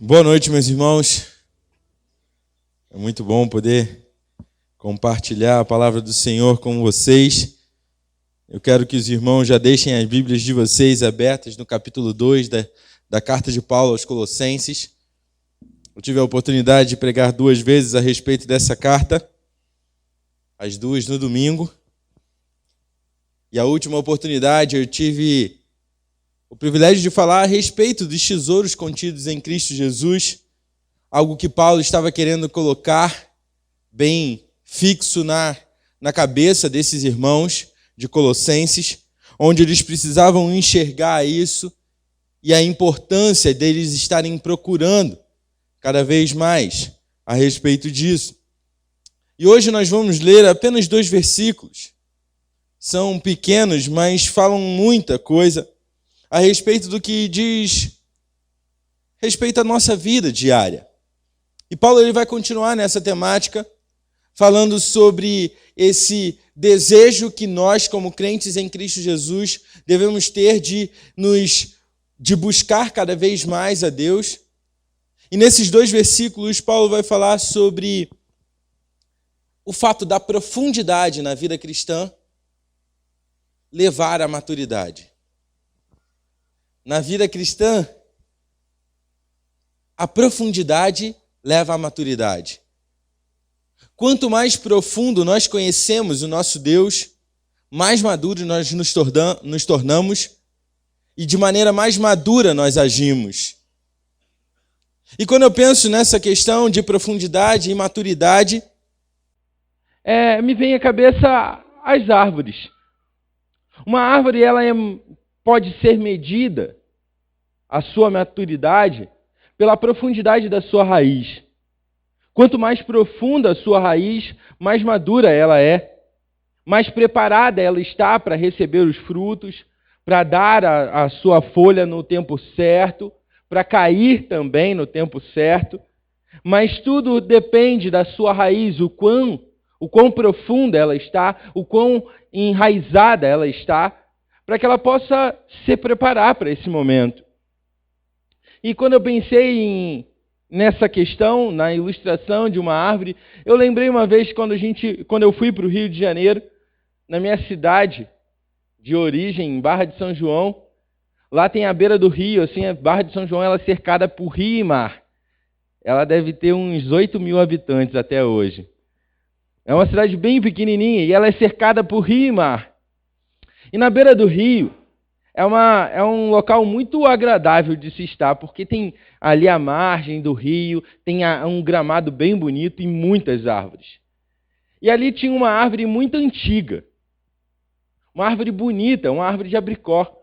Boa noite, meus irmãos. É muito bom poder compartilhar a palavra do Senhor com vocês. Eu quero que os irmãos já deixem as Bíblias de vocês abertas no capítulo 2 da carta de Paulo aos Colossenses. Eu tive a oportunidade de pregar 2 vezes a respeito dessa carta, as 2 no domingo. E a última oportunidade eu tive o privilégio de falar a respeito dos tesouros contidos em Cristo Jesus, algo que Paulo estava querendo colocar bem fixo na cabeça desses irmãos de Colossenses, onde eles precisavam enxergar isso e a importância deles estarem procurando cada vez mais a respeito disso. E hoje nós vamos ler apenas 2 versículos. São pequenos, mas falam muita coisa a respeito do que diz respeito à nossa vida diária. E Paulo ele vai continuar nessa temática, falando sobre esse desejo que nós, como crentes em Cristo Jesus, devemos ter de buscar cada vez mais a Deus. E nesses 2 versículos, Paulo vai falar sobre o fato da profundidade na vida cristã levar à maturidade. Na vida cristã, a profundidade leva à maturidade. Quanto mais profundo nós conhecemos o nosso Deus, mais maduros nós nos tornamos e de maneira mais madura nós agimos. E quando eu penso nessa questão de profundidade e maturidade, me vem à cabeça as árvores. Uma árvore pode ser medida, a sua maturidade, pela profundidade da sua raiz. Quanto mais profunda a sua raiz, mais madura ela é, mais preparada ela está para receber os frutos, para dar a sua folha no tempo certo, para cair também no tempo certo. Mas tudo depende da sua raiz, o quão profunda ela está, o quão enraizada ela está, para que ela possa se preparar para esse momento. E quando eu pensei nessa questão, na ilustração de uma árvore, eu lembrei uma vez quando eu fui para o Rio de Janeiro, na minha cidade de origem, em Barra de São João. Lá tem a beira do rio, assim, a Barra de São João ela é cercada por rio e mar. Ela deve ter uns 8 mil habitantes até hoje. É uma cidade bem pequenininha e ela é cercada por rio e mar. E na beira do rio é um local muito agradável de se estar, porque tem ali a margem do rio, tem um gramado bem bonito e muitas árvores. E ali tinha uma árvore muito antiga, uma árvore bonita, uma árvore de abricó.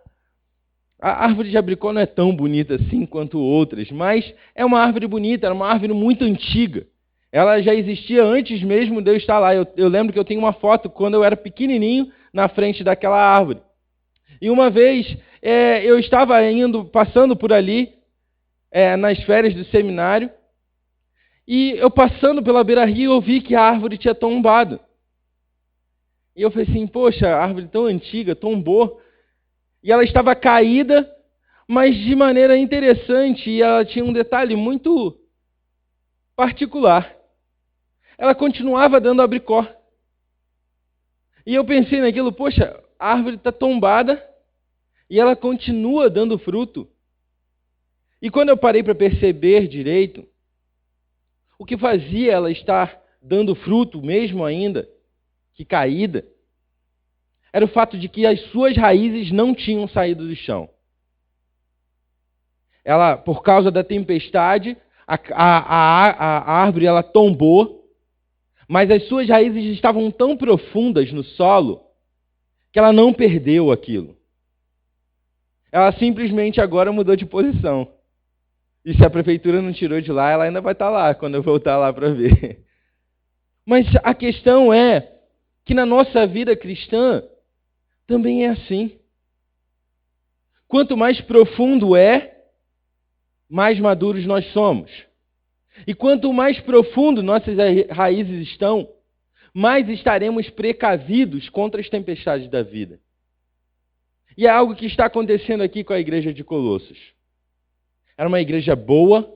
A árvore de abricó não é tão bonita assim quanto outras, mas é uma árvore bonita, era uma árvore muito antiga. Ela já existia antes mesmo de eu estar lá. Eu lembro que eu tenho uma foto quando eu era pequenininho na frente daquela árvore. E uma vez eu estava passando por ali, nas férias do seminário, e eu passando pela beira-rio, eu vi que a árvore tinha tombado. E eu falei assim, poxa, a árvore tão antiga, tombou. E ela estava caída, mas de maneira interessante, e ela tinha um detalhe muito particular. Ela continuava dando abricó. E eu pensei naquilo, poxa, a árvore está tombada e ela continua dando fruto. E quando eu parei para perceber direito, o que fazia ela estar dando fruto, mesmo ainda que caída, era o fato de que as suas raízes não tinham saído do chão. Ela, por causa da tempestade, a árvore ela tombou, mas as suas raízes estavam tão profundas no solo que ela não perdeu aquilo. Ela simplesmente agora mudou de posição. E se a prefeitura não tirou de lá, ela ainda vai estar lá quando eu voltar lá para ver. Mas a questão é que na nossa vida cristã também é assim. Quanto mais profundo mais maduros nós somos. E quanto mais profundo nossas raízes estão, mais estaremos precavidos contra as tempestades da vida. E é algo que está acontecendo aqui com a igreja de Colossos. Era uma igreja boa,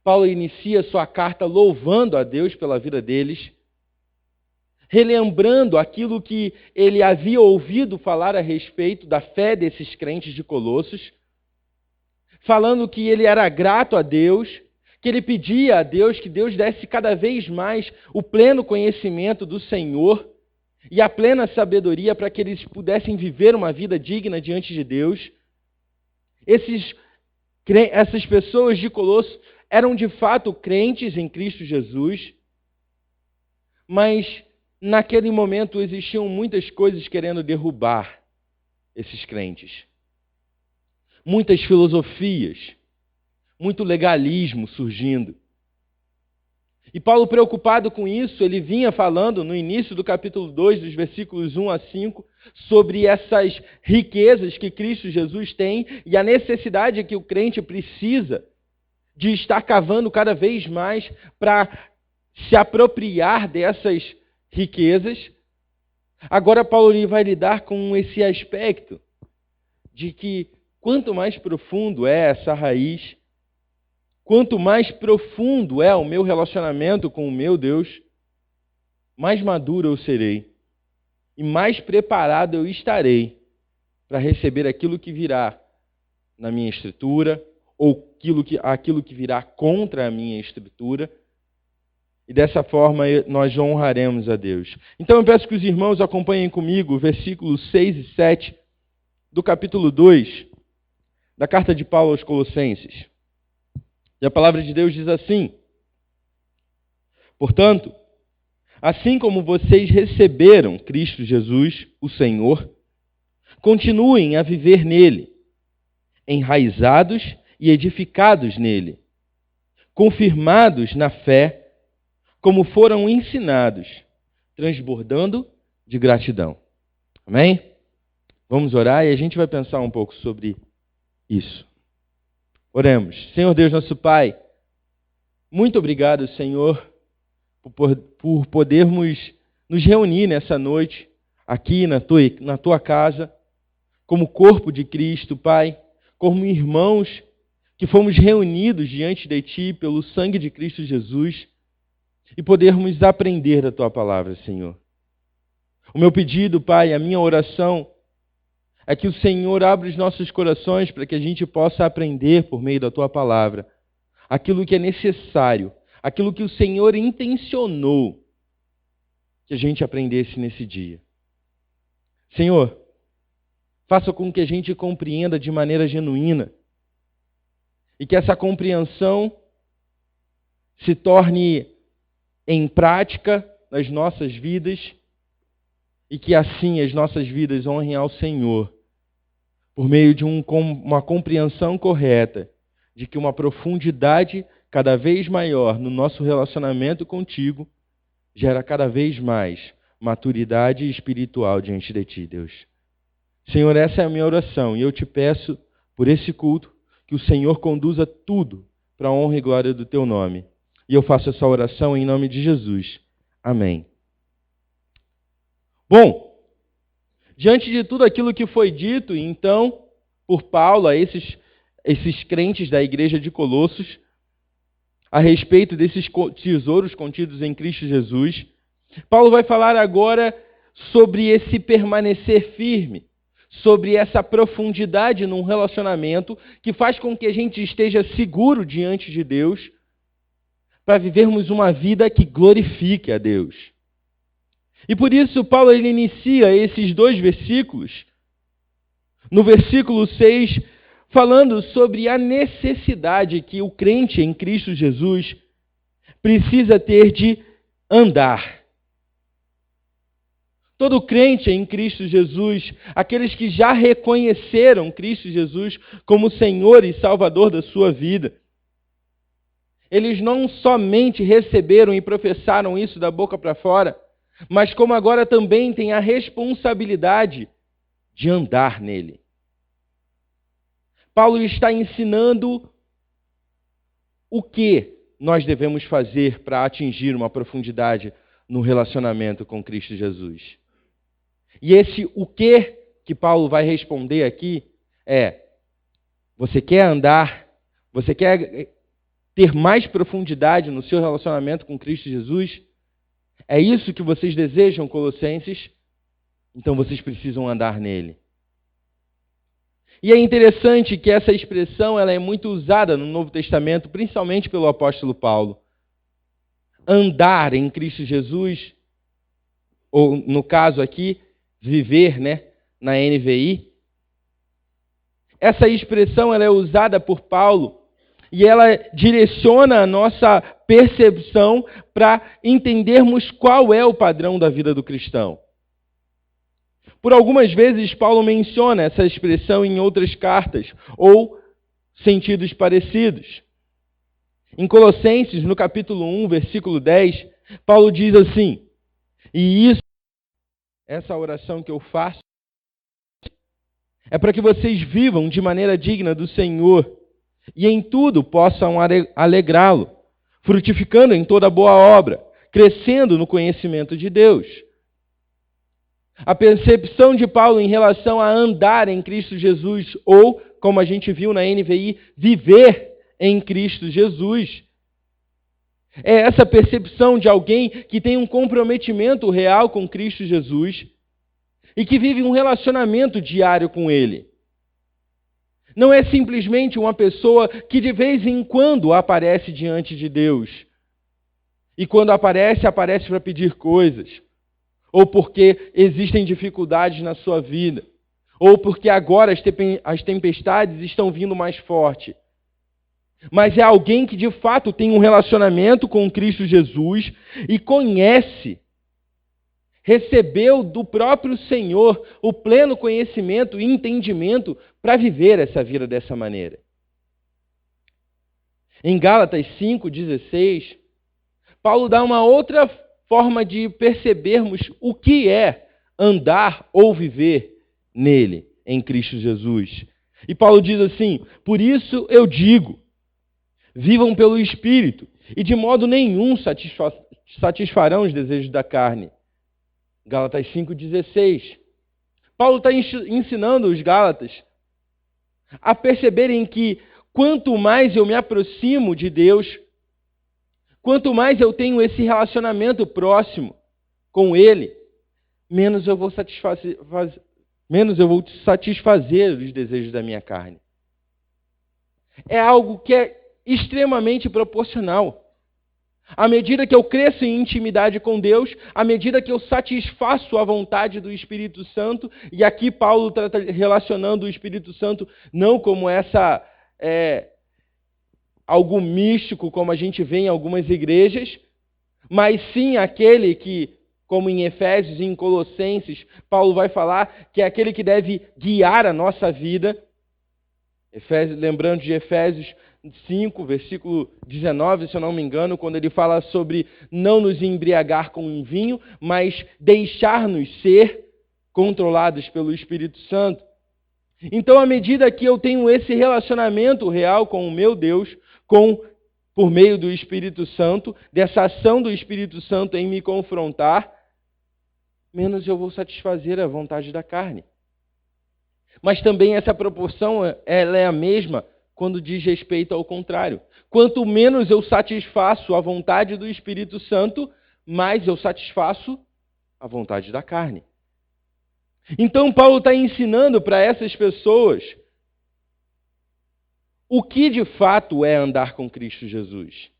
Paulo inicia sua carta louvando a Deus pela vida deles, relembrando aquilo que ele havia ouvido falar a respeito da fé desses crentes de Colossos, falando que ele era grato a Deus, que ele pedia a Deus que Deus desse cada vez mais o pleno conhecimento do Senhor e a plena sabedoria para que eles pudessem viver uma vida digna diante de Deus. Essas pessoas de Colossos eram de fato crentes em Cristo Jesus, mas naquele momento existiam muitas coisas querendo derrubar esses crentes. Muitas filosofias, muito legalismo surgindo. E Paulo, preocupado com isso, ele vinha falando no início do capítulo 2, dos versículos 1 a 5, sobre essas riquezas que Cristo Jesus tem e a necessidade que o crente precisa de estar cavando cada vez mais para se apropriar dessas riquezas. Agora Paulo vai lidar com esse aspecto de que quanto mais profundo é essa raiz, quanto mais profundo é o meu relacionamento com o meu Deus, mais maduro eu serei e mais preparado eu estarei para receber aquilo que virá na minha escritura ou aquilo que virá contra a minha escritura. E dessa forma nós honraremos a Deus. Então eu peço que os irmãos acompanhem comigo versículos 6 e 7 do capítulo 2 da carta de Paulo aos Colossenses. E a palavra de Deus diz assim: portanto, assim como vocês receberam Cristo Jesus, o Senhor, continuem a viver nele, enraizados e edificados nele, confirmados na fé, como foram ensinados, transbordando de gratidão. Amém? Vamos orar e a gente vai pensar um pouco sobre isso. Oremos. Senhor Deus, nosso Pai, muito obrigado, Senhor, por podermos nos reunir nessa noite, aqui na Tua casa, como corpo de Cristo, Pai, como irmãos que fomos reunidos diante de Ti pelo sangue de Cristo Jesus e podermos aprender da Tua palavra, Senhor. O meu pedido, Pai, a minha oração é que o Senhor abra os nossos corações para que a gente possa aprender por meio da Tua palavra aquilo que é necessário, aquilo que o Senhor intencionou que a gente aprendesse nesse dia. Senhor, faça com que a gente compreenda de maneira genuína e que essa compreensão se torne em prática nas nossas vidas e que assim as nossas vidas honrem ao Senhor por meio de uma compreensão correta de que uma profundidade cada vez maior no nosso relacionamento contigo gera cada vez mais maturidade espiritual diante de Ti, Deus. Senhor, essa é a minha oração e eu te peço por esse culto que o Senhor conduza tudo para a honra e glória do Teu nome. E eu faço essa oração em nome de Jesus. Amém. Bom, diante de tudo aquilo que foi dito, então, por Paulo a esses crentes da igreja de Colossos, a respeito desses tesouros contidos em Cristo Jesus, Paulo vai falar agora sobre esse permanecer firme, sobre essa profundidade num relacionamento que faz com que a gente esteja seguro diante de Deus, para vivermos uma vida que glorifique a Deus. E por isso Paulo ele inicia esses 2 versículos, no versículo 6, falando sobre a necessidade que o crente em Cristo Jesus precisa ter de andar. Todo crente em Cristo Jesus, aqueles que já reconheceram Cristo Jesus como Senhor e Salvador da sua vida, eles não somente receberam e professaram isso da boca para fora, mas como agora também têm a responsabilidade de andar nele. Paulo está ensinando o que nós devemos fazer para atingir uma profundidade no relacionamento com Cristo Jesus. E esse o que Paulo vai responder aqui é: você quer andar, você quer ter mais profundidade no seu relacionamento com Cristo Jesus? É isso que vocês desejam, Colossenses? Então vocês precisam andar nele. E é interessante que essa expressão ela é muito usada no Novo Testamento, principalmente pelo apóstolo Paulo. Andar em Cristo Jesus, ou no caso aqui, viver, na NVI. Essa expressão ela é usada por Paulo e ela direciona a nossa percepção para entendermos qual é o padrão da vida do cristão. Por algumas vezes, Paulo menciona essa expressão em outras cartas, ou sentidos parecidos. Em Colossenses, no capítulo 1, versículo 10, Paulo diz assim, essa oração que eu faço, é para que vocês vivam de maneira digna do Senhor e em tudo possam alegrá-lo, frutificando em toda boa obra, crescendo no conhecimento de Deus. A percepção de Paulo em relação a andar em Cristo Jesus, ou, como a gente viu na NVI, viver em Cristo Jesus. É essa percepção de alguém que tem um comprometimento real com Cristo Jesus e que vive um relacionamento diário com Ele. Não é simplesmente uma pessoa que de vez em quando aparece diante de Deus. E quando aparece, aparece para pedir coisas. Ou porque existem dificuldades na sua vida. Ou porque agora as tempestades estão vindo mais forte. Mas é alguém que de fato tem um relacionamento com Cristo Jesus e conhece, recebeu do próprio Senhor o pleno conhecimento e entendimento para viver essa vida dessa maneira. Em Gálatas 5:16, Paulo dá uma outra forma de percebermos o que é andar ou viver nele, em Cristo Jesus. E Paulo diz assim, por isso eu digo, vivam pelo Espírito e de modo nenhum satisfarão os desejos da carne. Gálatas 5:16. Paulo está ensinando os Gálatas a perceberem que quanto mais eu me aproximo de Deus, quanto mais eu tenho esse relacionamento próximo com Ele, menos eu vou satisfazer os desejos da minha carne. É algo que é extremamente proporcional. À medida que eu cresço em intimidade com Deus, à medida que eu satisfaço a vontade do Espírito Santo, e aqui Paulo está relacionando o Espírito Santo não como algo místico, como a gente vê em algumas igrejas, mas sim aquele que, como em Efésios e em Colossenses, Paulo vai falar que é aquele que deve guiar a nossa vida. Lembrando de Efésios 5, versículo 19, se eu não me engano, quando ele fala sobre não nos embriagar com vinho, mas deixar-nos ser controlados pelo Espírito Santo. Então, à medida que eu tenho esse relacionamento real com o meu Deus, por meio do Espírito Santo, dessa ação do Espírito Santo em me confrontar, menos eu vou satisfazer a vontade da carne. Mas também essa proporção ela é a mesma quando diz respeito ao contrário. Quanto menos eu satisfaço a vontade do Espírito Santo, mais eu satisfaço a vontade da carne. Então Paulo está ensinando para essas pessoas o que de fato é andar com Cristo Jesus.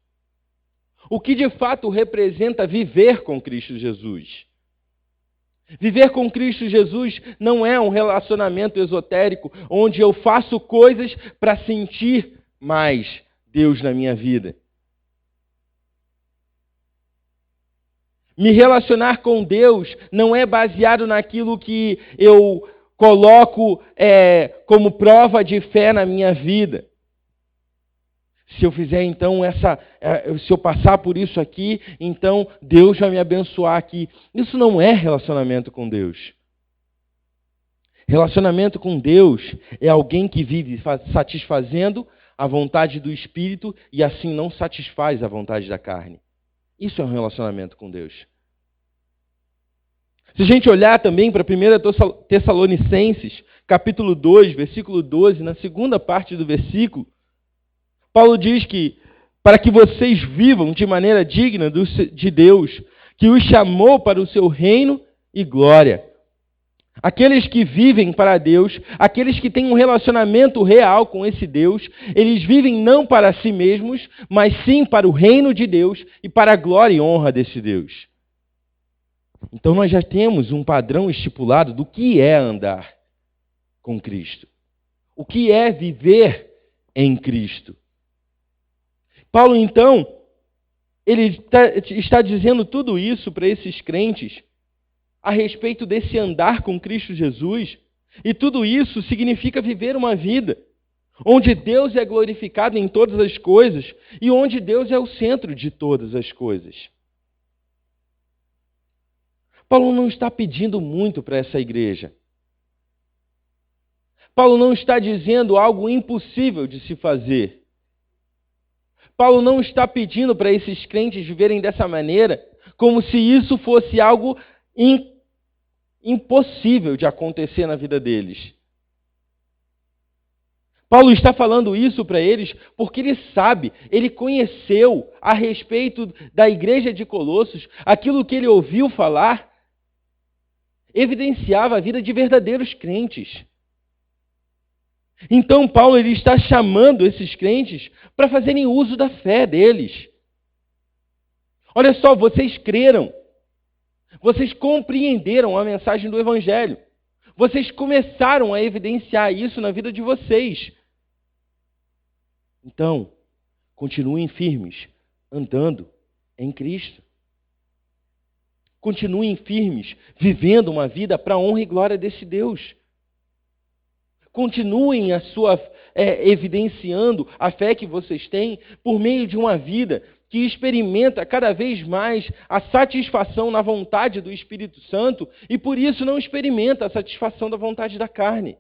O que de fato representa viver com Cristo Jesus. Viver com Cristo Jesus não é um relacionamento esotérico onde eu faço coisas para sentir mais Deus na minha vida. Me relacionar com Deus não é baseado naquilo que eu coloco como prova de fé na minha vida. Se eu fizer então se eu passar por isso aqui, então Deus vai me abençoar aqui. Isso não é relacionamento com Deus. Relacionamento com Deus é alguém que vive satisfazendo a vontade do Espírito e assim não satisfaz a vontade da carne. Isso é um relacionamento com Deus. Se a gente olhar também para 1 Tessalonicenses, capítulo 2, versículo 12, na segunda parte do versículo, Paulo diz que para que vocês vivam de maneira digna de Deus, que os chamou para o seu reino e glória. Aqueles que vivem para Deus, aqueles que têm um relacionamento real com esse Deus, eles vivem não para si mesmos, mas sim para o reino de Deus e para a glória e honra desse Deus. Então nós já temos um padrão estipulado do que é andar com Cristo. O que é viver em Cristo. Paulo, então, ele está dizendo tudo isso para esses crentes a respeito desse andar com Cristo Jesus, e tudo isso significa viver uma vida onde Deus é glorificado em todas as coisas e onde Deus é o centro de todas as coisas. Paulo não está pedindo muito para essa igreja. Paulo não está dizendo algo impossível de se fazer. Paulo não está pedindo para esses crentes viverem dessa maneira como se isso fosse algo impossível de acontecer na vida deles. Paulo está falando isso para eles porque ele sabe, ele conheceu a respeito da igreja de Colossos, aquilo que ele ouviu falar, evidenciava a vida de verdadeiros crentes. Então Paulo ele está chamando esses crentes para fazerem uso da fé deles. Olha só, vocês creram. Vocês compreenderam a mensagem do Evangelho. Vocês começaram a evidenciar isso na vida de vocês. Então, continuem firmes, andando em Cristo. Continuem firmes, vivendo uma vida para a honra e glória desse Deus. Continuem evidenciando a fé que vocês têm por meio de uma vida que experimenta cada vez mais a satisfação na vontade do Espírito Santo e por isso não experimenta a satisfação da vontade da carne.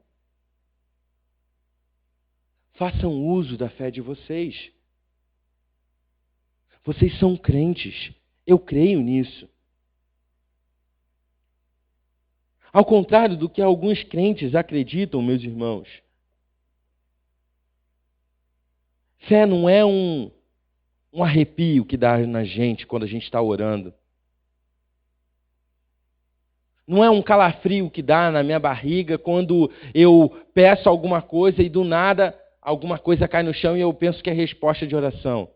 Façam uso da fé de vocês. Vocês são crentes. Eu creio nisso. Ao contrário do que alguns crentes acreditam, meus irmãos, fé não é um arrepio que dá na gente quando a gente está orando. Não é um calafrio que dá na minha barriga quando eu peço alguma coisa e do nada alguma coisa cai no chão e eu penso que é resposta de oração.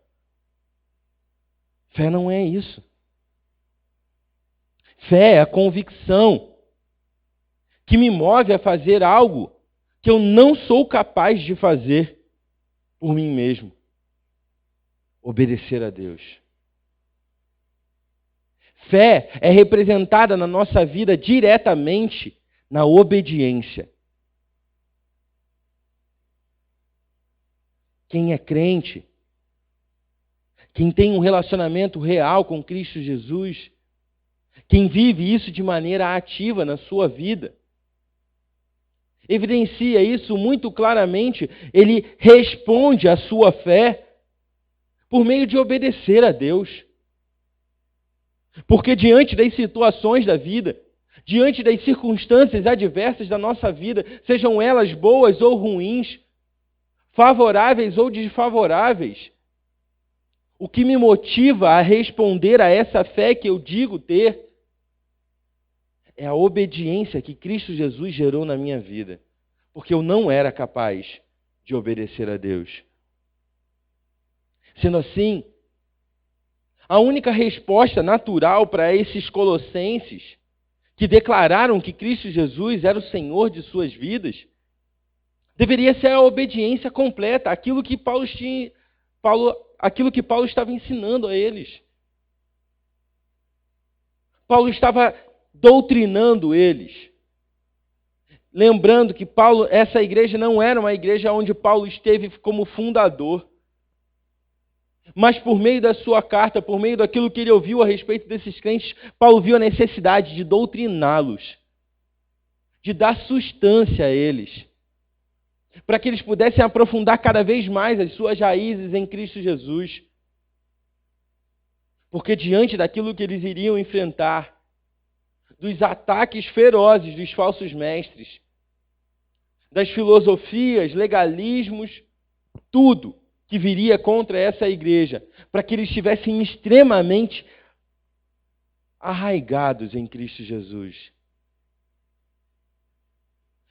Fé não é isso. Fé é a convicção que me move a fazer algo que eu não sou capaz de fazer por mim mesmo. Obedecer a Deus. Fé é representada na nossa vida diretamente na obediência. Quem é crente, quem tem um relacionamento real com Cristo Jesus, quem vive isso de maneira ativa na sua vida, evidencia isso muito claramente. Ele responde à sua fé por meio de obedecer a Deus. Porque diante das situações da vida, diante das circunstâncias adversas da nossa vida, sejam elas boas ou ruins, favoráveis ou desfavoráveis, o que me motiva a responder a essa fé que eu digo ter é a obediência que Cristo Jesus gerou na minha vida. Porque eu não era capaz de obedecer a Deus. Sendo assim, a única resposta natural para esses colossenses que declararam que Cristo Jesus era o Senhor de suas vidas, deveria ser a obediência completa, aquilo que Paulo estava ensinando a eles. Paulo estava doutrinando eles. Lembrando que essa igreja não era uma igreja onde Paulo esteve como fundador. Mas por meio da sua carta, por meio daquilo que ele ouviu a respeito desses crentes, Paulo viu a necessidade de doutriná-los, de dar sustância a eles, para que eles pudessem aprofundar cada vez mais as suas raízes em Cristo Jesus. Porque diante daquilo que eles iriam enfrentar, dos ataques ferozes dos falsos mestres, das filosofias, legalismos, tudo, que viria contra essa igreja, para que eles estivessem extremamente arraigados em Cristo Jesus.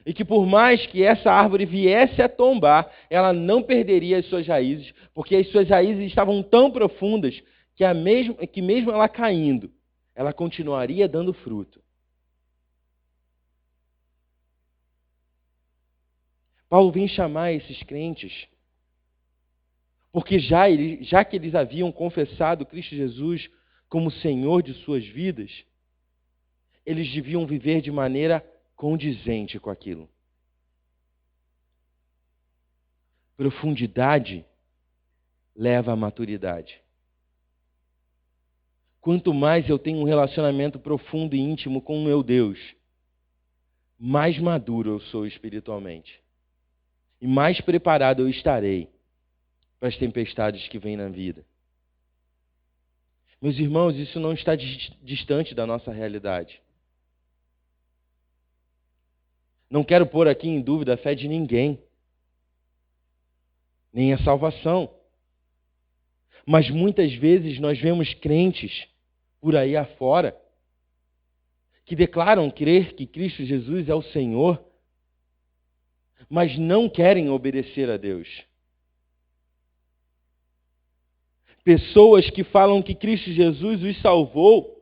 E que por mais que essa árvore viesse a tombar, ela não perderia as suas raízes, porque as suas raízes estavam tão profundas que mesmo ela caindo, ela continuaria dando fruto. Paulo vem chamar esses crentes, porque já que eles haviam confessado Cristo Jesus como Senhor de suas vidas, eles deviam viver de maneira condizente com aquilo. Profundidade leva à maturidade. Quanto mais eu tenho um relacionamento profundo e íntimo com o meu Deus, mais maduro eu sou espiritualmente. E mais preparado eu estarei para as tempestades que vêm na vida. Meus irmãos, isso não está distante da nossa realidade. Não quero pôr aqui em dúvida a fé de ninguém, nem a salvação. Mas muitas vezes nós vemos crentes por aí afora que declaram crer que Cristo Jesus é o Senhor, mas não querem obedecer a Deus. Pessoas que falam que Cristo Jesus os salvou,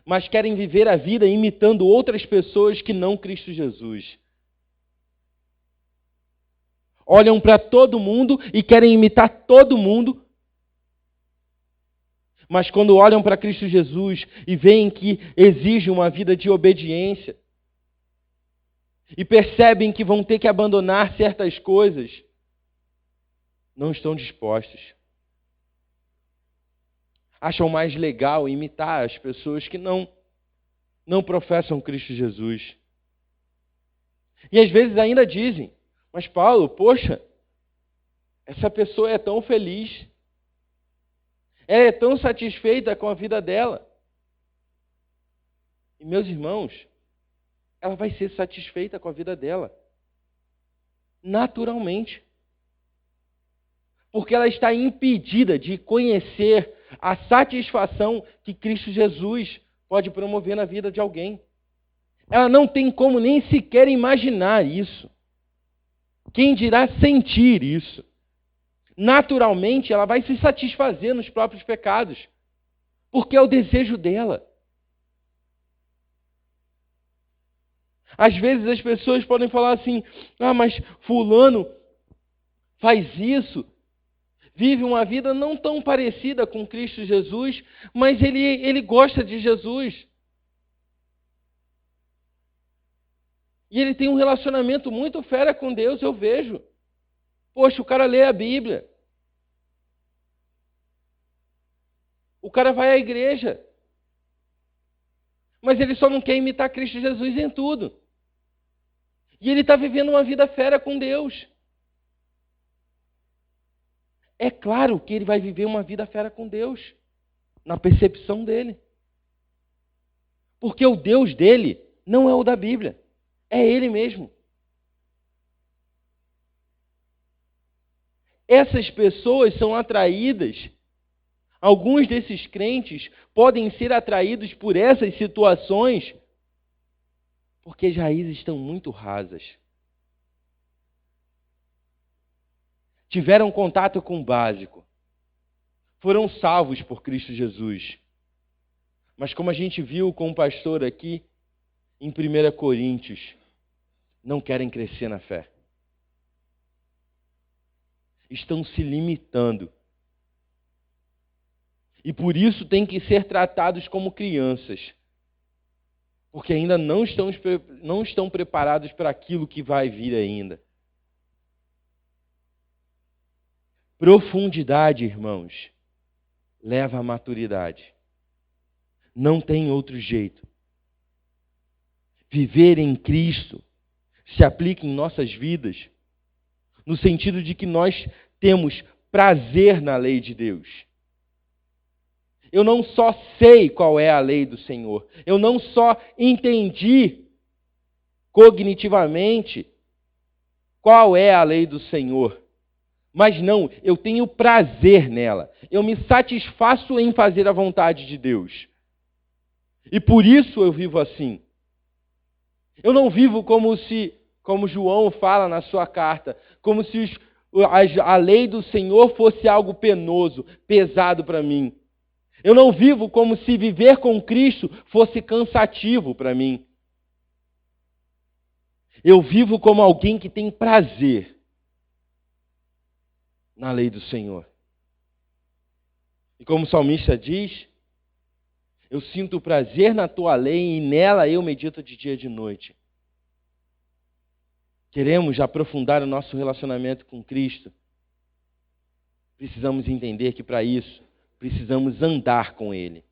mas querem viver a vida imitando outras pessoas que não Cristo Jesus. Olham para todo mundo e querem imitar todo mundo, mas quando olham para Cristo Jesus e veem que exige uma vida de obediência, e percebem que vão ter que abandonar certas coisas, não estão dispostos. Acham mais legal imitar as pessoas que não professam Cristo Jesus. E às vezes ainda dizem, mas Paulo, poxa, essa pessoa é tão feliz, ela é tão satisfeita com a vida dela. E meus irmãos, ela vai ser satisfeita com a vida dela, naturalmente. Porque ela está impedida de conhecer a satisfação que Cristo Jesus pode promover na vida de alguém. Ela não tem como nem sequer imaginar isso. Quem dirá sentir isso? Naturalmente, ela vai se satisfazer nos próprios pecados, porque é o desejo dela. Às vezes as pessoas podem falar assim, mas fulano faz isso, vive uma vida não tão parecida com Cristo Jesus, mas ele gosta de Jesus. E ele tem um relacionamento muito fera com Deus, eu vejo. Poxa, o cara lê a Bíblia. O cara vai à igreja. Mas ele só não quer imitar Cristo Jesus em tudo. E ele está vivendo uma vida fera com Deus. É claro que ele vai viver uma vida fera com Deus, na percepção dele. Porque o Deus dele não é o da Bíblia, é ele mesmo. Essas pessoas são atraídas, alguns desses crentes podem ser atraídos por essas situações, porque as raízes estão muito rasas. Tiveram contato com o básico. Foram salvos por Cristo Jesus. Mas como a gente viu com o pastor aqui, em 1 Coríntios, não querem crescer na fé. Estão se limitando. E por isso têm que ser tratados como crianças. Porque ainda não estão preparados para aquilo que vai vir ainda. Profundidade, irmãos, leva à maturidade. Não tem outro jeito. Viver em Cristo se aplica em nossas vidas, no sentido de que nós temos prazer na lei de Deus. Eu não só sei qual é a lei do Senhor, eu não só entendi cognitivamente qual é a lei do Senhor, Mas não, eu tenho prazer nela. Eu me satisfaço em fazer a vontade de Deus. E por isso eu vivo assim. Eu não vivo como João fala na sua carta, como se a lei do Senhor fosse algo penoso, pesado para mim. Eu não vivo como se viver com Cristo fosse cansativo para mim. Eu vivo como alguém que tem prazer na lei do Senhor. E como o salmista diz, eu sinto prazer na tua lei e nela eu medito de dia e de noite. Queremos aprofundar o nosso relacionamento com Cristo. Precisamos entender que para isso, precisamos andar com Ele.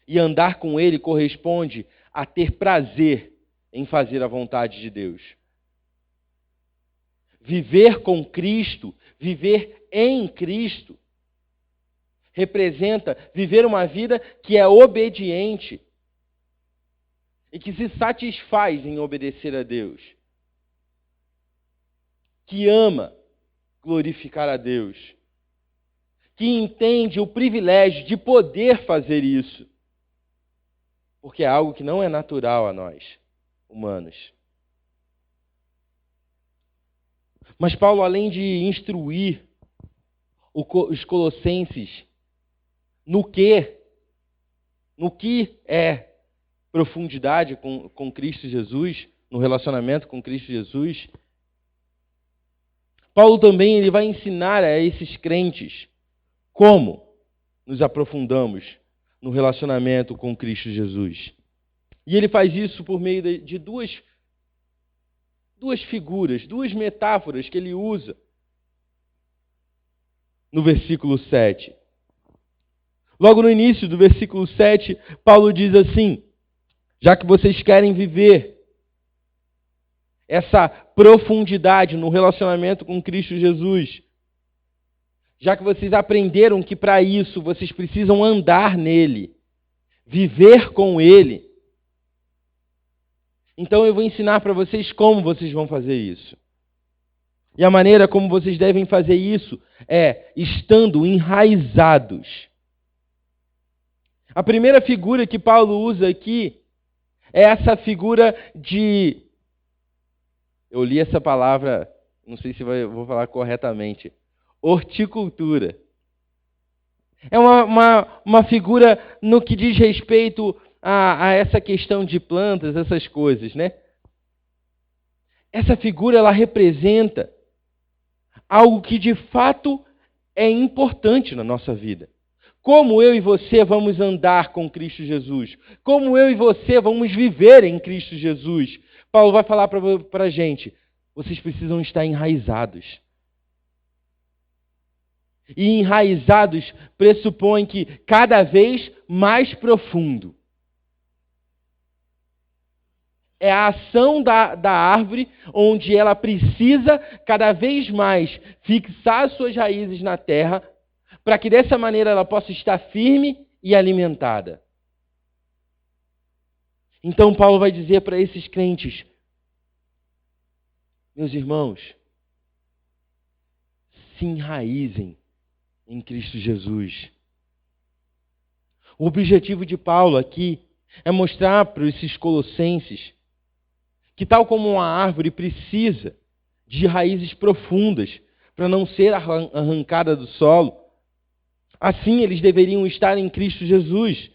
E andar com Ele corresponde a ter prazer em fazer a vontade de Deus. Viver com Cristo, viver em Cristo, representa viver uma vida que é obediente e que se satisfaz em obedecer a Deus, que ama glorificar a Deus, que entende o privilégio de poder fazer isso, porque é algo que não é natural a nós, humanos. Mas Paulo, além de instruir os colossenses no que é profundidade com Cristo Jesus, no relacionamento com Cristo Jesus, Paulo também ele vai ensinar a esses crentes como nos aprofundamos no relacionamento com Cristo Jesus. E ele faz isso por meio de duas figuras, duas metáforas que ele usa no versículo 7. Logo no início do versículo 7, Paulo diz assim: já que vocês querem viver essa profundidade no relacionamento com Cristo Jesus, já que vocês aprenderam que para isso vocês precisam andar nele, viver com ele, então eu vou ensinar para vocês como vocês vão fazer isso. E a maneira como vocês devem fazer isso é estando enraizados. A primeira figura que Paulo usa aqui é essa figura de... Eu li essa palavra, não sei se vou falar corretamente. Horticultura. É uma figura no que diz respeito a essa questão de plantas, essas coisas, né? Essa figura, ela representa algo que de fato é importante na nossa vida. Como eu e você vamos andar com Cristo Jesus? Como eu e você vamos viver em Cristo Jesus? Paulo vai falar para a gente, vocês precisam estar enraizados. E enraizados pressupõe que cada vez mais profundo. É a ação da árvore onde ela precisa cada vez mais fixar suas raízes na terra para que dessa maneira ela possa estar firme e alimentada. Então Paulo vai dizer para esses crentes, meus irmãos, se enraizem em Cristo Jesus. O objetivo de Paulo aqui é mostrar para esses colossenses que tal como uma árvore precisa de raízes profundas para não ser arrancada do solo, assim eles deveriam estar em Cristo Jesus.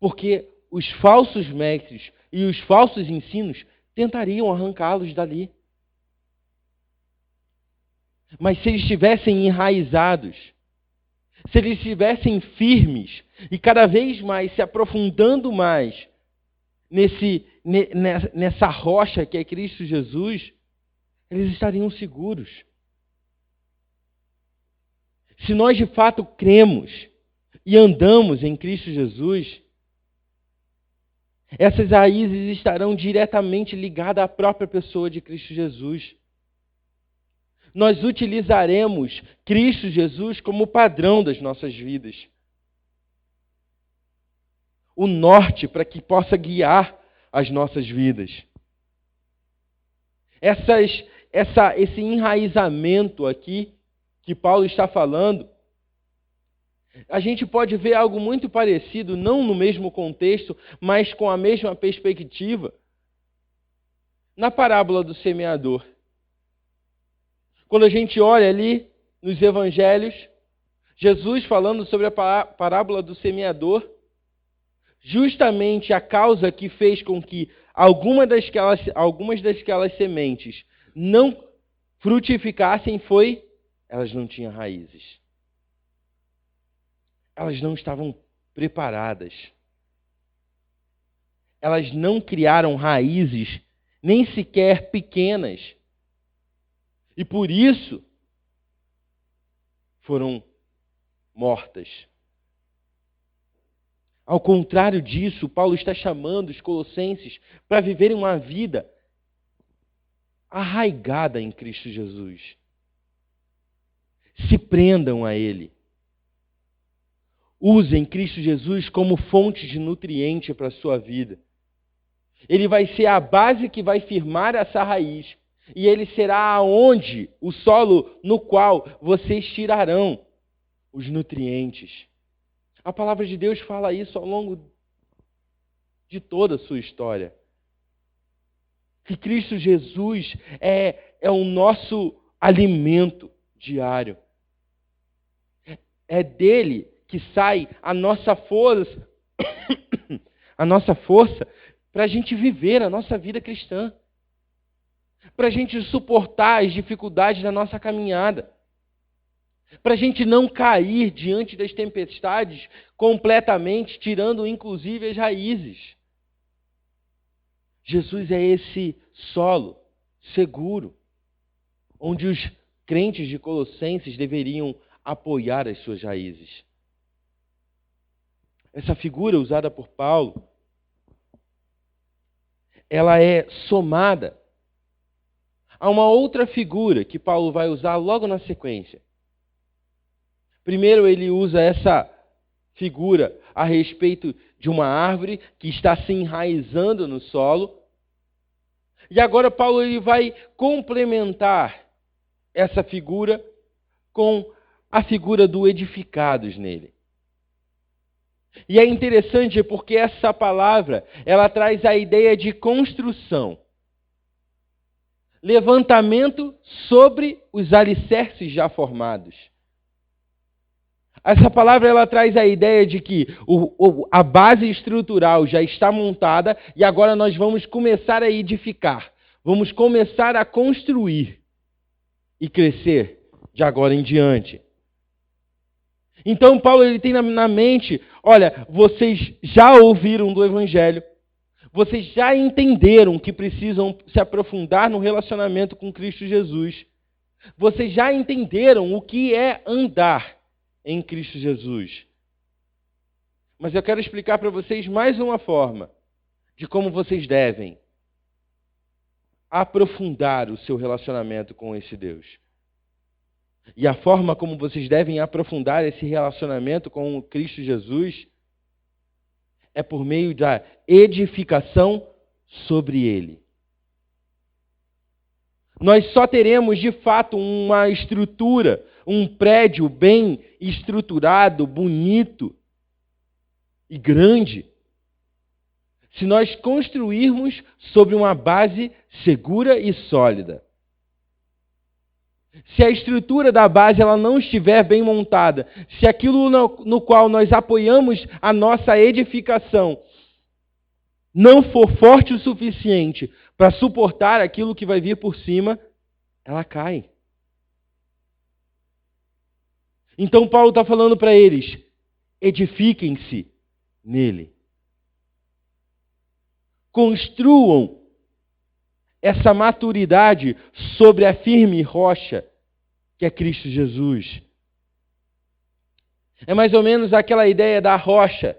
Porque os falsos mestres e os falsos ensinos tentariam arrancá-los dali. Mas se eles estivessem enraizados, se eles estivessem firmes e cada vez mais se aprofundando mais nessa rocha que é Cristo Jesus, eles estariam seguros. Se nós de fato cremos e andamos em Cristo Jesus, essas raízes estarão diretamente ligadas à própria pessoa de Cristo Jesus. Nós utilizaremos Cristo Jesus como padrão das nossas vidas. O norte para que possa guiar as nossas vidas. esse enraizamento aqui que Paulo está falando, a gente pode ver algo muito parecido, não no mesmo contexto, mas com a mesma perspectiva, na parábola do semeador. Quando a gente olha ali nos evangelhos, Jesus falando sobre a parábola do semeador, justamente a causa que fez com que algumas daquelas sementes não frutificassem foi, elas não tinham raízes. Elas não estavam preparadas. Elas não criaram raízes, nem sequer pequenas. E por isso foram mortas. Ao contrário disso, Paulo está chamando os colossenses para viverem uma vida arraigada em Cristo Jesus. Se prendam a Ele. Usem Cristo Jesus como fonte de nutriente para a sua vida. Ele vai ser a base que vai firmar essa raiz. E Ele será o solo no qual vocês tirarão os nutrientes. A palavra de Deus fala isso ao longo de toda a sua história. Que Cristo Jesus é o nosso alimento diário. É dele que sai a nossa força para a gente viver a nossa vida cristã. Para a gente suportar as dificuldades da nossa caminhada. Para a gente não cair diante das tempestades completamente, tirando inclusive as raízes. Jesus é esse solo seguro, onde os crentes de Colossenses deveriam apoiar as suas raízes. Essa figura usada por Paulo, ela é somada a uma outra figura que Paulo vai usar logo na sequência. Primeiro ele usa essa figura a respeito de uma árvore que está se enraizando no solo. E agora Paulo ele vai complementar essa figura com a figura do edificados nele. E é interessante porque essa palavra, ela traz a ideia de construção. Levantamento sobre os alicerces já formados. Essa palavra ela traz a ideia de que a base estrutural já está montada e agora nós vamos começar a edificar. Vamos começar a construir e crescer de agora em diante. Então Paulo ele tem na mente, olha, vocês já ouviram do Evangelho, vocês já entenderam que precisam se aprofundar no relacionamento com Cristo Jesus. Vocês já entenderam o que é andar em Cristo Jesus. Mas eu quero explicar para vocês mais uma forma de como vocês devem aprofundar o seu relacionamento com esse Deus. E a forma como vocês devem aprofundar esse relacionamento com o Cristo Jesus é por meio da edificação sobre Ele. Nós só teremos, de fato, uma estrutura, um prédio bem estruturado, bonito e grande, se nós construirmos sobre uma base segura e sólida. Se a estrutura da base ela não estiver bem montada, se aquilo no qual nós apoiamos a nossa edificação não for forte o suficiente para suportar aquilo que vai vir por cima, ela cai. Então Paulo está falando para eles, edifiquem-se nele. Construam essa maturidade sobre a firme rocha que é Cristo Jesus. É mais ou menos aquela ideia da rocha,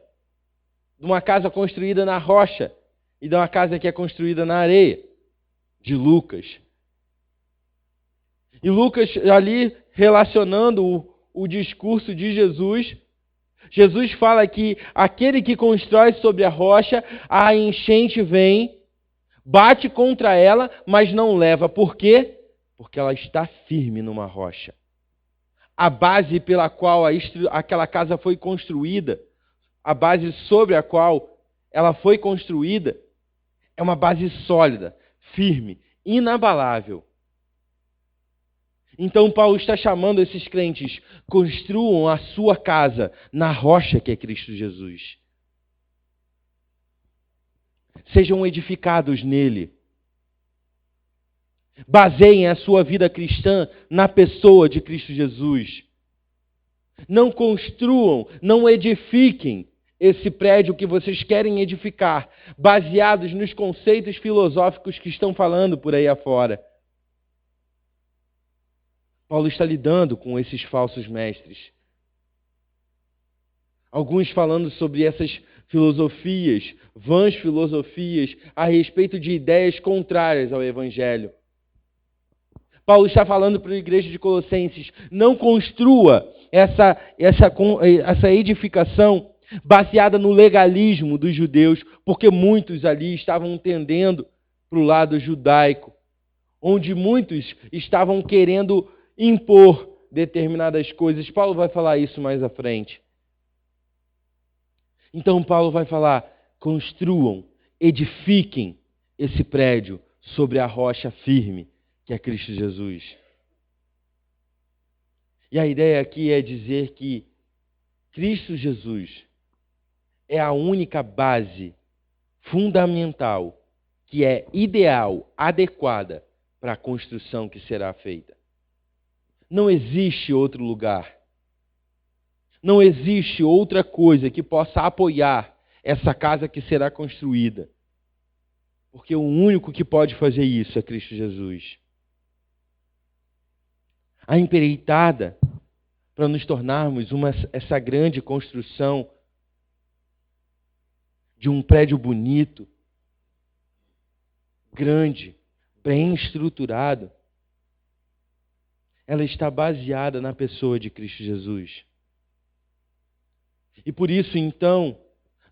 de uma casa construída na rocha e de uma casa que é construída na areia, de Lucas. E Lucas ali relacionando o discurso de Jesus, Jesus fala que aquele que constrói sobre a rocha, a enchente vem, bate contra ela, mas não leva. Por quê? Porque ela está firme numa rocha. A base pela qual aquela casa foi construída, a base sobre a qual ela foi construída, é uma base sólida, firme, inabalável. Então Paulo está chamando esses crentes: construam a sua casa na rocha que é Cristo Jesus. Sejam edificados nele. Baseiem a sua vida cristã na pessoa de Cristo Jesus. Não construam, não edifiquem esse prédio que vocês querem edificar, baseados nos conceitos filosóficos que estão falando por aí afora. Paulo está lidando com esses falsos mestres. Alguns falando sobre essas filosofias, vãs filosofias, a respeito de ideias contrárias ao Evangelho. Paulo está falando para a igreja de Colossenses: não construa essa edificação baseada no legalismo dos judeus, porque muitos ali estavam tendendo para o lado judaico, onde muitos estavam querendo impor determinadas coisas. Paulo vai falar isso mais à frente. Então Paulo vai falar: construam, edifiquem esse prédio sobre a rocha firme, que é Cristo Jesus. E a ideia aqui é dizer que Cristo Jesus é a única base fundamental, que é ideal, adequada para a construção que será feita. Não existe outro lugar. Não existe outra coisa que possa apoiar essa casa que será construída. Porque o único que pode fazer isso é Cristo Jesus. A empreitada para nos tornarmos essa grande construção de um prédio bonito, grande, bem estruturado, ela está baseada na pessoa de Cristo Jesus. E por isso, então,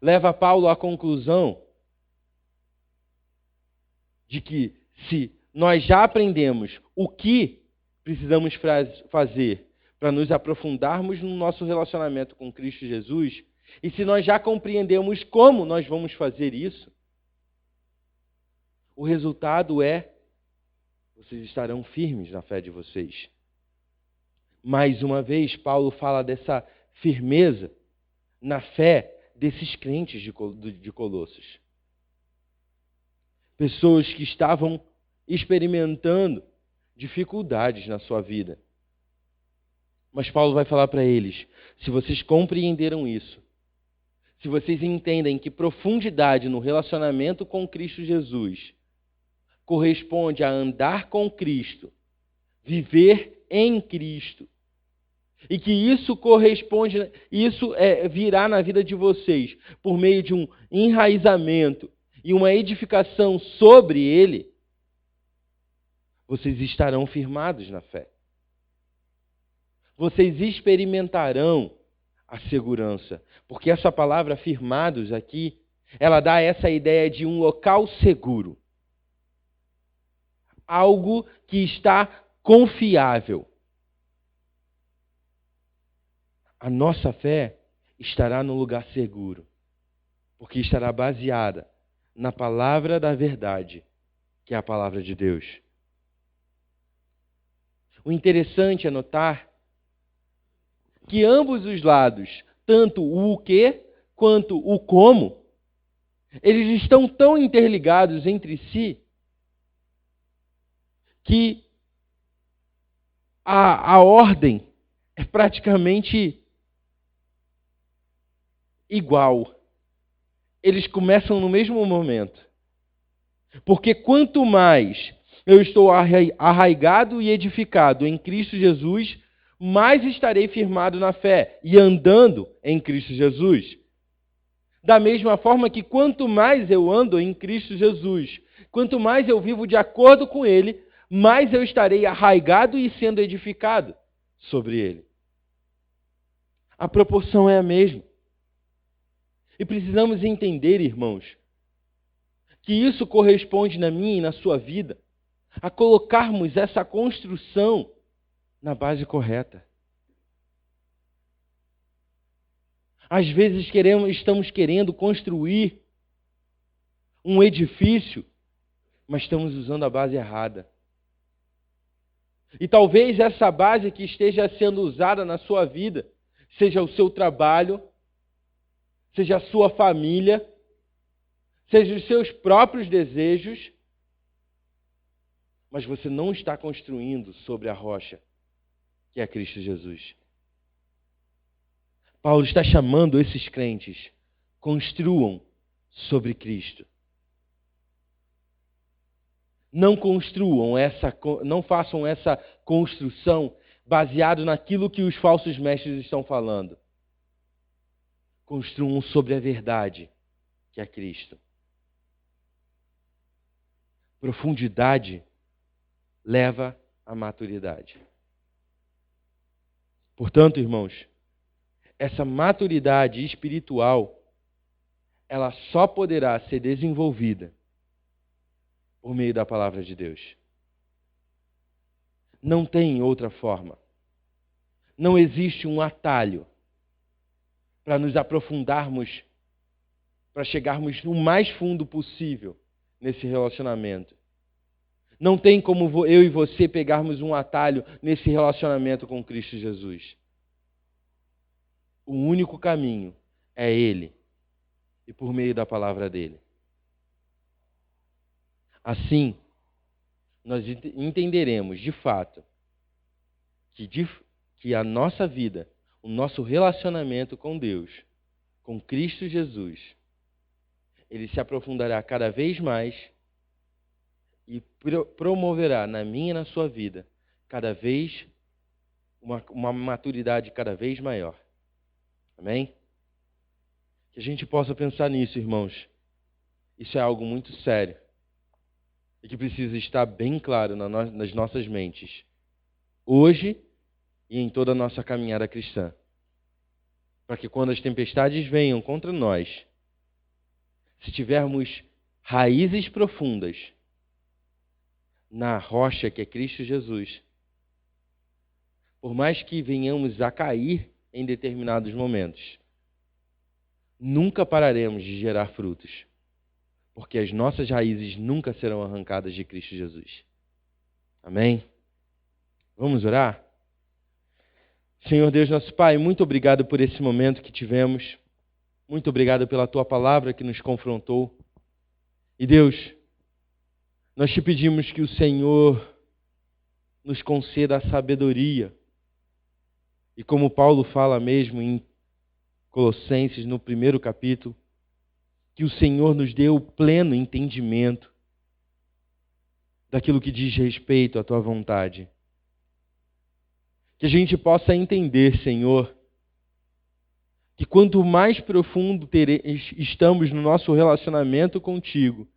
leva Paulo à conclusão de que se nós já aprendemos o que precisamos fazer para nos aprofundarmos no nosso relacionamento com Cristo Jesus, e se nós já compreendemos como nós vamos fazer isso, o resultado é: vocês estarão firmes na fé de vocês. Mais uma vez, Paulo fala dessa firmeza na fé desses crentes de Colossos. Pessoas que estavam experimentando dificuldades na sua vida. Mas Paulo vai falar para eles: se vocês compreenderam isso, se vocês entendem que profundidade no relacionamento com Cristo Jesus corresponde a andar com Cristo, viver em Cristo, e que isso virá na vida de vocês por meio de um enraizamento e uma edificação sobre Ele, vocês estarão firmados na fé. Vocês experimentarão a segurança. Porque essa palavra firmados aqui, ela dá essa ideia de um local seguro. Algo que está confiável. A nossa fé estará no lugar seguro. Porque estará baseada na palavra da verdade, que é a palavra de Deus. O interessante é notar que ambos os lados, tanto o que quanto o como, eles estão tão interligados entre si que a ordem é praticamente igual. Eles começam no mesmo momento. Porque quanto mais eu estou arraigado e edificado em Cristo Jesus, mais estarei firmado na fé e andando em Cristo Jesus. Da mesma forma que quanto mais eu ando em Cristo Jesus, quanto mais eu vivo de acordo com Ele, mais eu estarei arraigado e sendo edificado sobre Ele. A proporção é a mesma. E precisamos entender, irmãos, que isso corresponde na minha e na sua vida a colocarmos essa construção na base correta. Às vezes estamos querendo construir um edifício, mas estamos usando a base errada. E talvez essa base que esteja sendo usada na sua vida seja o seu trabalho, seja a sua família, seja os seus próprios desejos, mas você não está construindo sobre a rocha, que é Cristo Jesus. Paulo está chamando esses crentes, construam sobre Cristo. Não façam essa construção baseado naquilo que os falsos mestres estão falando. Construam sobre a verdade, que é Cristo. Profundidade leva à maturidade. Portanto, irmãos, essa maturidade espiritual, ela só poderá ser desenvolvida por meio da palavra de Deus. Não tem outra forma. Não existe um atalho para nos aprofundarmos, para chegarmos no mais fundo possível nesse relacionamento. Não tem como eu e você pegarmos um atalho nesse relacionamento com Cristo Jesus. O único caminho é Ele e por meio da palavra dele. Assim, nós entenderemos de fato que a nossa vida, o nosso relacionamento com Deus, com Cristo Jesus, ele se aprofundará cada vez mais e promoverá na minha e na sua vida cada vez uma maturidade cada vez maior. Amém? Que a gente possa pensar nisso, irmãos. Isso é algo muito sério e que precisa estar bem claro nas nossas mentes, hoje e em toda a nossa caminhada cristã. Para que quando as tempestades venham contra nós, se tivermos raízes profundas na rocha que é Cristo Jesus, por mais que venhamos a cair em determinados momentos, nunca pararemos de gerar frutos, porque as nossas raízes nunca serão arrancadas de Cristo Jesus. Amém? Vamos orar? Senhor Deus, nosso Pai, muito obrigado por esse momento que tivemos. Muito obrigado pela Tua palavra que nos confrontou. E Deus, nós te pedimos que o Senhor nos conceda a sabedoria. E como Paulo fala mesmo em Colossenses, no 1º capítulo, que o Senhor nos dê o pleno entendimento daquilo que diz respeito à Tua vontade. Que a gente possa entender, Senhor, que quanto mais profundo estamos no nosso relacionamento contigo,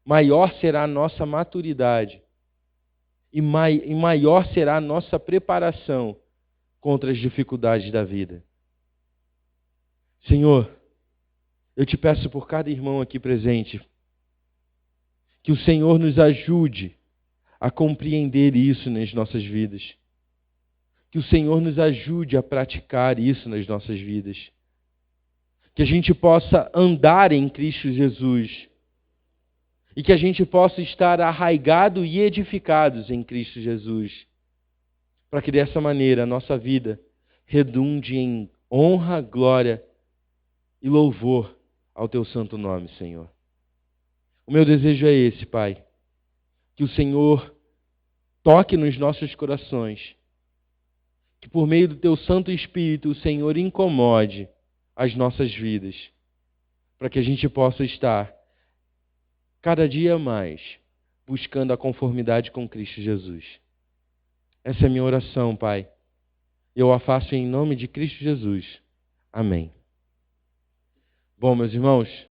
maior será a nossa maturidade e maior será a nossa preparação contra as dificuldades da vida. Senhor, eu te peço por cada irmão aqui presente, que o Senhor nos ajude a compreender isso nas nossas vidas. Que o Senhor nos ajude a praticar isso nas nossas vidas. Que a gente possa andar em Cristo Jesus. E que a gente possa estar arraigado e edificados em Cristo Jesus. Para que dessa maneira a nossa vida redunde em honra, glória e louvor ao Teu santo nome, Senhor. O meu desejo é esse, Pai. Que o Senhor toque nos nossos corações. Que por meio do Teu Santo Espírito o Senhor incomode as nossas vidas. Para que a gente possa estar cada dia mais buscando a conformidade com Cristo Jesus. Essa é a minha oração, Pai. Eu a faço em nome de Cristo Jesus. Amém. Bom, meus irmãos,